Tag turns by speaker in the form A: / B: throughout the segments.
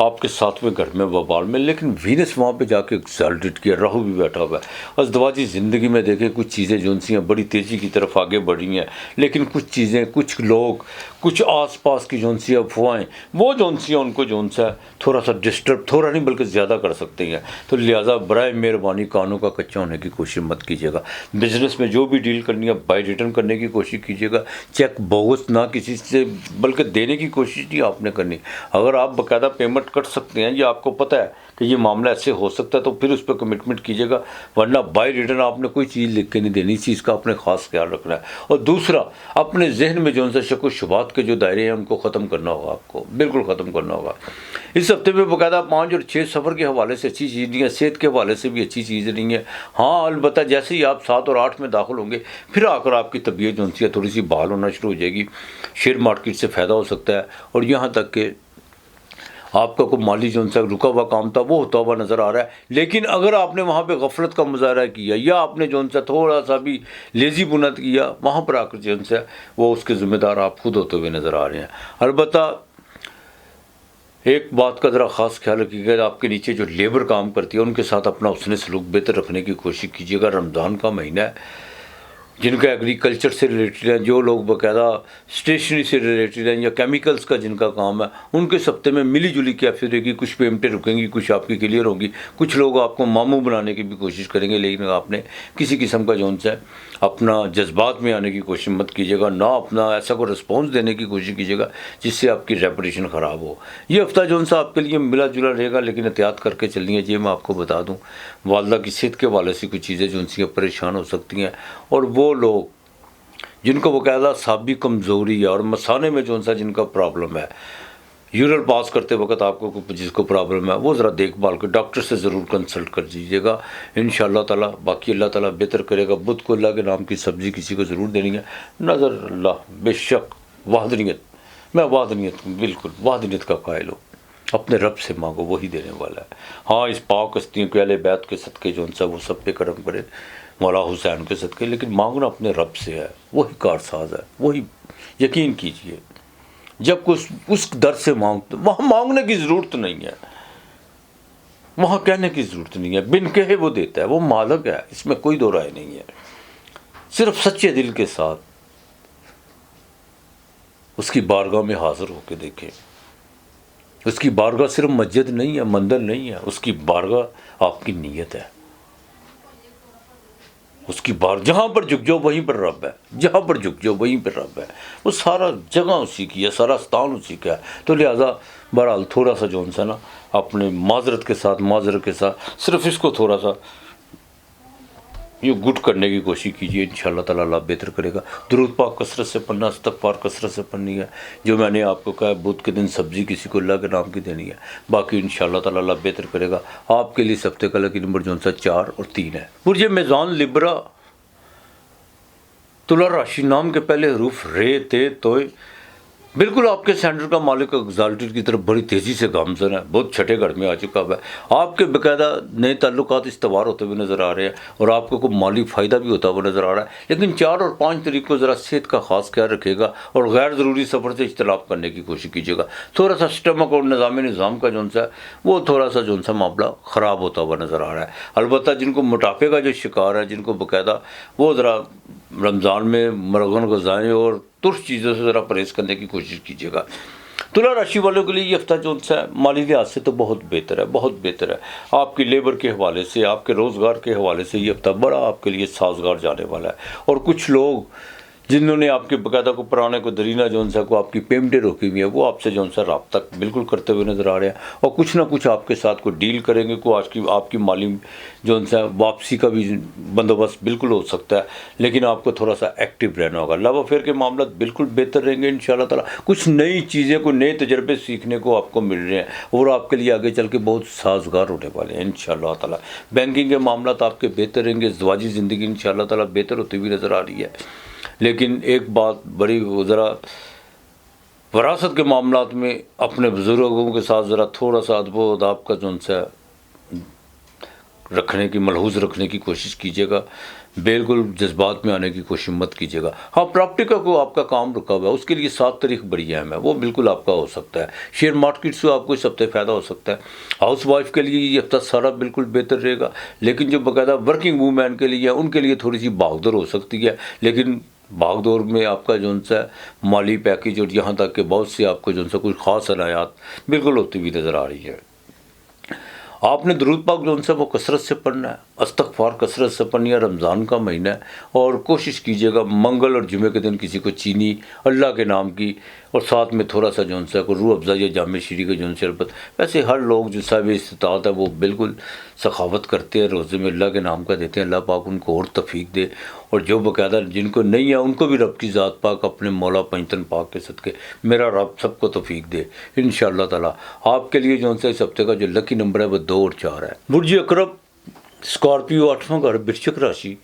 A: آپ کے ساتویں گھر میں وبال میں، لیکن وینس وہاں پہ جا کے ایگزالٹڈ کیا، راہو بھی بیٹھا ہوا ہے۔ ازدواجی زندگی میں دیکھیں کچھ چیزیں جو سی ہیں بڑی تیزی کی طرف آگے بڑھی ہیں، لیکن کچھ چیزیں، کچھ لوگ، کچھ آس پاس کی جو سی افواہیں، وہ جو سی ہیں ان کو جو سا تھوڑا سا ڈسٹرب، تھوڑا نہیں بلکہ زیادہ کر سکتے ہیں۔ تو لہٰذا برائے مہربانی کانوں کا کچا ہونے کی کوشش مت کیجیے گا۔ بزنس میں جو بھی ڈیل کرنی ہے بائی ریٹرن کرنے کی کوشش کیجیے گا۔ چیک بوگس نہ کسی سے بلکہ دینے کی کوشش نہیں آپ نے کرنی۔ اگر آپ باقاعدہ پیمنٹ کر سکتے ہیں یا آپ کو پتہ ہے کہ یہ معاملہ ایسے ہو سکتا ہے تو پھر اس پہ کمٹمنٹ کیجیے گا، ورنہ بائی ریٹرن آپ نے کوئی چیز لکھ کے نہیں دینی۔ اس چیز کا آپ نے خاص خیال رکھنا ہے۔ اور دوسرا، اپنے ذہن میں جو ان سے شک و شبہات کے جو دائرے ہیں ان کو ختم کرنا ہوگا، آپ کو بالکل ختم کرنا ہوگا۔ اس ہفتے میں باقاعدہ 5 اور 6 سفر کے حوالے سے اچھی چیز نہیں ہے، صحت کے حوالے سے بھی اچھی چیز نہیں ہے۔ ہاں البتہ جیسے ہی آپ 7 اور 8 میں داخل ہوں گے پھر آ کر آپ کی طبیعت جو ہے تھوڑی سی بحال ہونا شروع ہو جائے گی، شیئر مارکیٹ سے فائدہ ہو سکتا ہے، اور یہاں تک کہ آپ کا کوئی مالی جو سا رکا ہوا کام تھا وہ ہوتا ہوا نظر آ رہا ہے۔ لیکن اگر آپ نے وہاں پہ غفلت کا مظاہرہ کیا یا آپ نے جو سا تھوڑا سا بھی لیزی بنت کیا، وہاں پر آ کر جو سا وہ اس کے ذمہ دار آپ خود ہوتے ہوئے نظر آ رہے ہیں۔ البتہ ایک بات کا ذرا خاص خیال رکھیے گا، آپ کے نیچے جو لیبر کام کرتی ہے ان کے ساتھ اپنا حسن سلوک بہتر رکھنے کی کوشش کیجیے گا۔ رمضان کا مہینہ ہے، جن کا ایگریکلچر سے ریلیٹڈ ہیں، جو لوگ باقاعدہ اسٹیشنری سے ریلیٹڈ ہیں یا کیمیکلز کا جن کا کام ہے، ان کے ہفتے میں ملی جلی کیفیت رہے گی، کچھ پیمنٹیں رکیں گی، کچھ آپ کی کلیئر ہوگی، کچھ لوگ آپ کو ماموں بنانے کی بھی کوشش کریں گے، لیکن آپ نے کسی قسم کا جو ہے اپنا جذبات میں آنے کی کوشش مت کیجیے گا، نہ اپنا ایسا کوئی رسپانس دینے کی کوشش کیجیے گا جس سے آپ کی ریپوٹیشن خراب ہو۔ یہ ہفتہ جو سا آپ کے لیے ملا جلا رہے گا، لیکن احتیاط کر کے چلنی ہے۔ یہ میں آپ کو بتا دوں، والدہ کی صحت کے حوالے سے کچھ چیزیں جو سی پریشان ہو سکتی ہیں، اور وہ لوگ جن کو باقاعدہ سابقی کمزوری ہے اور مثانے میں جو سا جن کا پرابلم ہے، یورل پاس کرتے وقت آپ کو جس کو پرابلم ہے، وہ ذرا دیکھ بھال کے ڈاکٹر سے ضرور کنسلٹ کر دیجیے گا انشاءاللہ تعالیٰ۔ باقی اللہ تعالیٰ بہتر کرے گا۔ بدھ کو اللہ کے نام کی سبزی کسی کو ضرور دینی ہے، نظر اللہ بے شک وحدانیت، میں وحدانیت بالکل وحدانیت کا قائل ہوں۔ اپنے رب سے مانگو، وہی دینے والا ہے۔ ہاں اس پاک ہستیوں کے اہل بیت کے صدقے جو سا وہ سب پہ کرم کرے، مولا حسین کے صدقے، لیکن مانگنا اپنے رب سے ہے، وہی کارساز ہے، وہی یقین کیجئے۔ جب اس در سے مانگتے، وہاں مانگنے کی ضرورت نہیں ہے، وہاں کہنے کی ضرورت نہیں ہے، بن کہے وہ دیتا ہے، وہ مالک ہے، اس میں کوئی دو رائے نہیں ہے۔ صرف سچے دل کے ساتھ اس کی بارگاہ میں حاضر ہو کے دیکھیں۔ اس کی بارگاہ صرف مسجد نہیں ہے، مندر نہیں ہے، اس کی بارگاہ آپ کی نیت ہے۔ اس کی بار جہاں پر جھک جاؤ وہیں پر رب ہے، جہاں پر جھک جاؤ وہیں پر رب ہے، وہ سارا جگہ اسی کی ہے، سارا استان اسی کا ہے۔ تو لہٰذا بہرحال تھوڑا سا جو نا اپنے معذرت کے ساتھ صرف اس کو تھوڑا سا یہ گٹ کرنے کی کوشش کیجیے، انشاءاللہ تعالیٰ اللہ بہتر کرے گا۔ درود پاک کثرت سے پڑھنا، استغفار کثرت سے پڑھنی ہے، جو میں نے آپ کو کہا بدھ کے دن سبزی کسی کو اللہ کے نام کی دینی ہے۔ باقی انشاءاللہ تعالیٰ اللہ بہتر کرے گا آپ کے لیے۔ اس ہفتے کا لکی نمبر جو سا 4 اور 3 ہے۔ برج میزان لبرا، تلا راشی، نام کے پہلے حروف رے تے توئے، بالکل آپ کے سینٹر کا مالک ایگزالٹڈ کی طرف بڑی تیزی سے گامزن ہے، بہت چھٹے گھر میں آ چکا ہے۔ آپ کے باقاعدہ نئے تعلقات استوار ہوتے ہوئے نظر آ رہے ہیں، اور آپ کو کوئی مالی فائدہ بھی ہوتا ہوا نظر آ رہا ہے۔ لیکن 4 اور 5 تاریخ کو ذرا صحت کا خاص خیال رکھے گا، اور غیر ضروری سفر سے اجتناب کرنے کی کوشش کیجیے گا۔ تھوڑا سا سسٹمک اور نظام کا جو ہے وہ تھوڑا سا جو معاملہ خراب ہوتا ہوا نظر آ رہا ہے۔ البتہ جن کو موٹاپے کا جو شکار ہے، جن کو باقاعدہ وہ ذرا رمضان میں مرغن غذائیں اور ترش چیزوں سے ذرا پرہیز کرنے کی کوشش کیجیے گا۔ تلا راشی والوں کے لیے یہ ہفتہ جو ہے مالی لحاظ سے تو بہت بہتر ہے، بہت بہتر ہے۔ آپ کی لیبر کے حوالے سے، آپ کے روزگار کے حوالے سے یہ ہفتہ بڑا آپ کے لیے سازگار جانے والا ہے۔ اور کچھ لوگ جنہوں نے آپ کے باقاعدہ کو پرانے کو درینہ جو سا کو آپ کی پیمنٹیں روکی ہوئی ہیں، وہ آپ سے جو سا رابطہ بالکل کرتے ہوئے نظر آ رہے ہیں، اور کچھ نہ کچھ آپ کے ساتھ کوئی ڈیل کریں گے، کوئی آپ کی مالی جو سا واپسی کا بھی بندوبست بالکل ہو سکتا ہے۔ لیکن آپ کو تھوڑا سا ایکٹیو رہنا ہوگا۔ لو افیئر کے معاملات بالکل بہتر رہیں گے انشاءاللہ تعالیٰ۔ کچھ نئی چیزیں، کوئی نئے تجربے سیکھنے کو آپ کو مل رہے ہیں، اور آپ کے لیے آگے چل کے بہت سازگار ہونے والے ہیں انشاءاللہ تعالیٰ۔ بینکنگ کے معاملات آپ کے بہتر رہیں گے، ازدواجی زندگی انشاءاللہ تعالیٰ بہتر ہوتی ہوئی نظر آ رہی ہے۔ لیکن ایک بات بڑی ذرا وراثت کے معاملات میں اپنے بزرگوں کے ساتھ ذرا تھوڑا سا ادب و آداب کا جو سا رکھنے کی ملحوظ رکھنے کی کوشش کیجیے گا، بالکل جذبات میں آنے کی کوشش مت کیجیے گا۔ ہاں پراپرٹی کا کوئی آپ کا کام رکا ہوا ہے، اس کے لیے 7 تاریخ بڑی اہم ہے، وہ بالکل آپ کا ہو سکتا ہے۔ شیئر مارکیٹ سے آپ کو اس ہفتے فائدہ ہو سکتا ہے۔ ہاؤس وائف کے لیے یہ ہفتہ سارا بالکل بہتر رہے گا، لیکن جو باقاعدہ ورکنگ وومین کے لیے ان کے لیے تھوڑی سی بھاگ دوڑ ہو سکتی ہے، لیکن بھاگ دوڑ میں آپ کا جو سا مالی پیکیج اور یہاں تک کہ بہت سی آپ کو جو سا کوئی خاص عنایات بالکل ہوتی ہوئی نظر آ رہی ہے۔ آپ نے درود پاک جو سا وہ کثرت سے پڑھنا ہے، استغفار کثرت سے پڑھنی ہے، رمضان کا مہینہ ہے، اور کوشش کیجیے گا منگل اور جمعے کے دن کسی کو چینی اللہ کے نام کی اور ساتھ میں تھوڑا سا جو سا کوئی روح افزا یا جامع شیریں کا جو شربت، ویسے ہر لوگ جو صاحب استطاعت ہے وہ بالکل سخاوت کرتے ہیں، روزے میں اللہ کے نام کا دیتے ہیں، اللہ پاک ان کو اور توفیق دے، اور جو باقاعدہ جن کو نہیں ہے ان کو بھی رب کی ذات پاک اپنے مولا پنجتن پاک کے صدقے میرا رب سب کو توفیق دے انشاءاللہ تعالیٰ۔ آپ کے لیے جو سا اس ہفتے کا جو لکی نمبر ہے وہ 2 اور 4 ہے۔ برج اقرب، اسکارپیو، 8واں گھر، برچک راشی،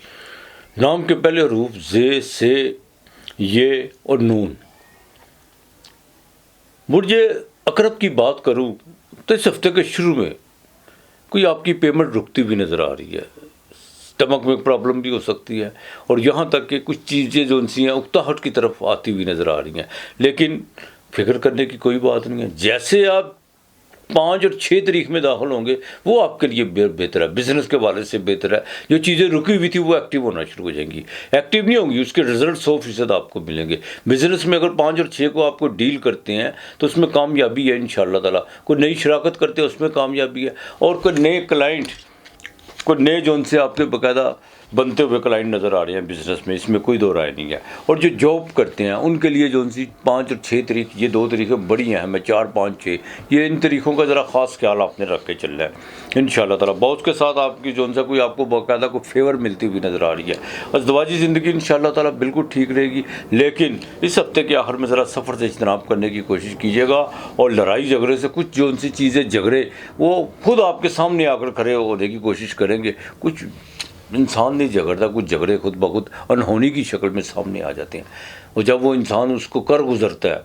A: نام کے پہلے حروف زے، سے، یہ اور نون۔ برج اقرب کی بات کروں تو اس ہفتے کے شروع میں کوئی آپ کی پیمنٹ رکتی ہوئی نظر آ رہی ہے، اسٹمک میں پرابلم بھی ہو سکتی ہے، اور یہاں تک کہ کچھ چیزیں جو سی ہیں اکتاہٹ کی طرف آتی ہوئی نظر آ رہی ہیں، لیکن فکر کرنے کی کوئی بات نہیں ہے۔ جیسے آپ 5 اور 6 تاریخ میں داخل ہوں گے وہ آپ کے لیے بہتر ہے، بزنس کے والے سے بہتر ہے۔ جو چیزیں رکی ہوئی تھی وہ ایکٹیو ہونا شروع ہو جائیں گی، ایکٹیو نہیں ہوں گی، اس کے رزلٹ 100% آپ کو ملیں گے۔ بزنس میں اگر 5 اور 6 کو آپ کو ڈیل کرتے ہیں تو اس میں کامیابی ہے انشاءاللہ تعالیٰ، کوئی نئی شراکت کرتے ہیں اس میں کامیابی ہے، اور کوئی نئے کلائنٹ، کوئی نئے جو ان سے آپ کے باقاعدہ بنتے ہوئے کلائنٹ نظر آ رہے ہیں بزنس میں، اس میں کوئی دو رائے نہیں ہے۔ اور جو جاب کرتے ہیں ان کے لیے جو ان سی 5 اور 6 تاریخ، یہ 2 تاریخیں بڑی اہم ہیں، 4، 5، 6، یہ ان تاریخوں کا ذرا خاص خیال آپ نے رکھ کے چلنا ہے انشاءاللہ تعالیٰ۔ باس کے ساتھ آپ کی جو ان سے کوئی آپ کو باقاعدہ کوئی فیور ملتی ہوئی نظر آ رہی ہے۔ ازدواجی زندگی انشاءاللہ تعالیٰ بالکل ٹھیک رہے گی، لیکن اس ہفتے کے آخر میں ذرا سفر سے اجتناب کرنے کی کوشش کیجیے گا، اور لڑائی جھگڑے سے کچھ جو ان سی چیزیں جھگڑے وہ خود آپ کے سامنے آ کر کھڑے ہونے کی کوشش کریں گے۔ کچھ انسان نہیں جھگڑتا، کچھ جھگڑے خود بخود انہونی کی شکل میں سامنے آ جاتے ہیں، اور جب وہ انسان اس کو کر گزرتا ہے،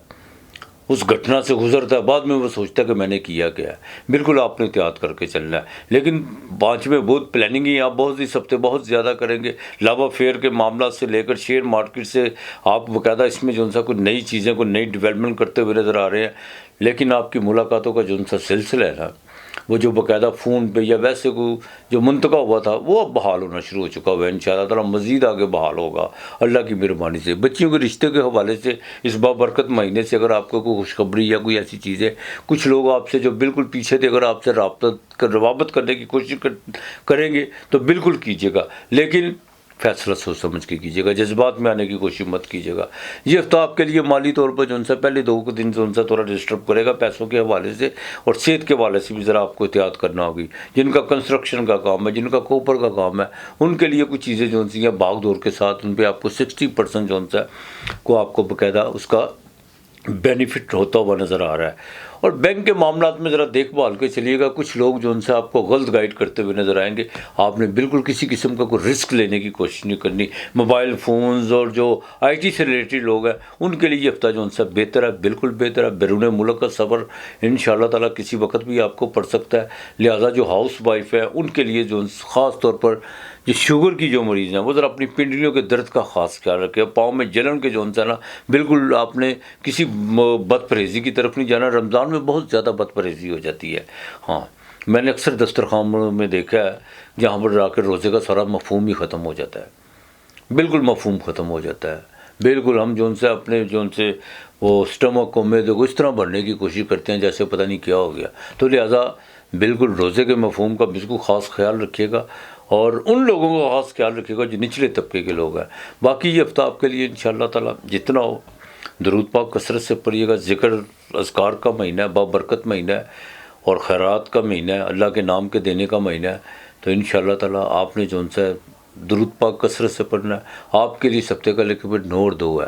A: اس گھٹنا سے گزرتا ہے، بعد میں وہ سوچتا ہے کہ میں نے کیا کیا ہے۔ بالکل آپ نے احتیاط کر کے چلنا ہے، لیکن 5 میں بہت پلاننگ ہی آپ بہت اس ہفتے بہت زیادہ کریں گے۔ لو افیئر کے معاملات سے لے کر شیئر مارکیٹ سے آپ باقاعدہ اس میں جو سا کوئی نئی چیزیں، کوئی نئی ڈیولپمنٹ کرتے ہوئے نظر آ رہے ہیں، لیکن آپ کی ملاقاتوں کا جو سا سلسلہ ہے نا، وہ جو باقاعدہ فون پہ یا ویسے کو جو منتقل ہوا تھا وہ اب بحال ہونا شروع ہو چکا ہوا ہے انشاءاللہ تعالیٰ، مزید آگے بحال ہوگا اللہ کی مہربانی سے۔ بچیوں کے رشتے کے حوالے سے اس بابرکت مہینے سے اگر آپ کو کوئی خوشخبری یا کوئی ایسی چیز ہے، کچھ لوگ آپ سے جو بالکل پیچھے تھے اگر آپ سے روابط کرنے کی کوشش کریں گے تو بالکل کیجیے گا، لیکن فیصلہ سوچ سمجھ کے کیجیے گا، جذبات میں آنے کی کوشش مت کیجیے گا۔ یہ ہفتہ آپ کے لیے مالی طور پر جو ان سے پہلے 2 دن جو ان سے تھوڑا ڈسٹرب کرے گا پیسوں کے حوالے سے، اور صحت کے حوالے سے بھی ذرا آپ کو احتیاط کرنا ہوگی۔ جن کا کنسٹرکشن کا کام ہے، جن کا کوپر کا کام ہے، ان کے لیے کچھ چیزیں جو ان سے بھاگ دور کے ساتھ ان پہ آپ کو 60% جو ان سے کو آپ کو باقاعدہ اس کا بینیفٹ ہوتا ہوا نظر آ رہا ہے۔ اور بینک کے معاملات میں ذرا دیکھ بھال کے چلیے گا، کچھ لوگ جو ان سے آپ کو غلط گائیڈ کرتے ہوئے نظر آئیں گے۔ آپ نے بالکل کسی قسم کا کوئی رسک لینے کی کوشش نہیں کرنی۔ موبائل فونز اور جو IT سے ریلیٹڈ لوگ ہیں ان کے لیے یہ ہفتہ جو ان سے بہتر ہے، بالکل بہتر ہے۔ بیرون ملک کا سفر انشاءاللہ تعالیٰ کسی وقت بھی آپ کو پڑ سکتا ہے، لہٰذا جو ہاؤس وائف ہے ان کے لیے جو خاص طور پر جو شوگر کی جو مریض ہیں وہ ذرا اپنی پنڈلیوں کے درد کا خاص خیال رکھے، پاؤں میں جلن کے جو نا بالکل آپ نے کسی بد پرہیزی کی طرف نہیں جانا۔ رمضان میں بہت زیادہ بد پرہیزی ہو جاتی ہے، ہاں میں نے اکثر دسترخوانوں میں دیکھا ہے جہاں پر جا کے روزے کا سارا مفہوم ہی ختم ہو جاتا ہے، بالکل مفہوم ختم ہو جاتا ہے۔ بالکل ہم جو ان سے اپنے جو ان سے وہ اسٹمک کو میدے کو اس طرح بھرنے کی کوشش کرتے ہیں جیسے پتہ نہیں کیا ہو گیا، تو لہٰذا بالکل روزے کے مفہوم کا بالکل خاص خیال رکھیے گا، اور ان لوگوں کا خاص خیال رکھیے گا جو نچلے طبقے کے لوگ ہیں۔ باقی یہ ہفتہ آپ کے لیے انشاءاللہ تعالیٰ جتنا ہو درود پاک کثرت سے پڑھیے گا، ذکر اذکار کا مہینہ ہے، بابرکت مہینہ ہے، اور خیرات کا مہینہ ہے، اللہ کے نام کے دینے کا مہینہ ہے، تو انشاءاللہ تعالیٰ آپ نے جو ان سے درود پاک کثرت سے پڑھنا ہے۔ آپ کے لیے اس ہفتے کا لکھ 9 اور 2 ہے۔